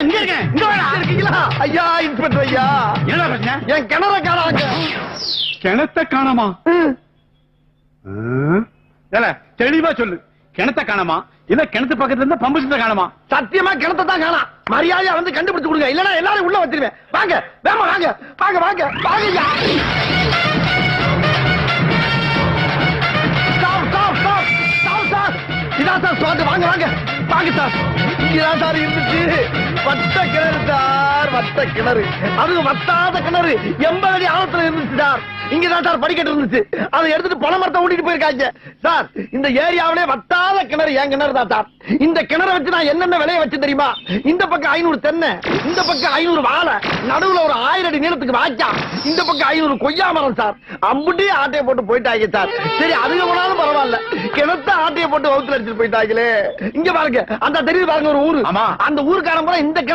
இங்க இருக்கேன். இங்க வாடா. இருக்கீங்களா? ஐயா இன்ஸ்பெக்டர் ஐயா, என்னடா பிரச்சனை? என் கிணற காணாங்க. கிணத்த காணாமா? ஏல, தெளிவா சொல்லு. கிணத்த காணாமா? இல்ல கிணத்து பக்கத்துல இருந்து பம்பு செட்ட காணாமா? சத்தியமா கிணத்தை தான் காணாம். மரியாதையா வந்து கண்டுபிடிச்சு கொடுங்க, இல்லனா எல்லாரும் உள்ள வச்சிருவேன். வாங்க வேமா வாங்க வாங்க வாங்க வாங்க ஐயா. Stop stop stop stop sir. இதான் சார் ஸ்பாட். வாங்க வாங்க வாங்க சார். இங்கதான் சார் இருந்துச்சு வட்ட கிணறு சார், வட்ட கிணறு. அது வட்டாத கிணறு 80 அடி ஆழத்துல இருந்துச்சு சார். இங்கதான் சார் படிக்கட்டு இருந்துச்சு. அதை எடுத்துட்டு பண மரத்தை ஓட்டிட்டு போயிருக்காங்க சார். இந்த ஏரியாவிலே வட்டாத கிணறு என் கிணறு தான் சார். இந்த கிணறை வச்சு நான் என்னென்ன விளைய வச்சு தெரியுமா? இந்த பக்கம் 500 தென்னை, இந்த பக்கம் 500 வாழை, நடுவுல ஒரு 1000 அடி நீளத்துக்கு வாய்க்கா, இந்த பக்கம் 500 கொய்யா மரம் சார். அம்புட்டி ஆட்டையை போட்டு போயிட்டாங்க சார். சரி அதுக்கு போனாலும் பரவாயில்ல, கிணத்த ஆட்டையை போட்டு வகுத்துல அடிச்சுட்டு போயிட்டாங்களே. இங்க பாருங்க, அந்த தெரியுது பாருங்க ஒரு ஊரு. ஆமா. அந்த ஊருக்காரன் கூட இந்த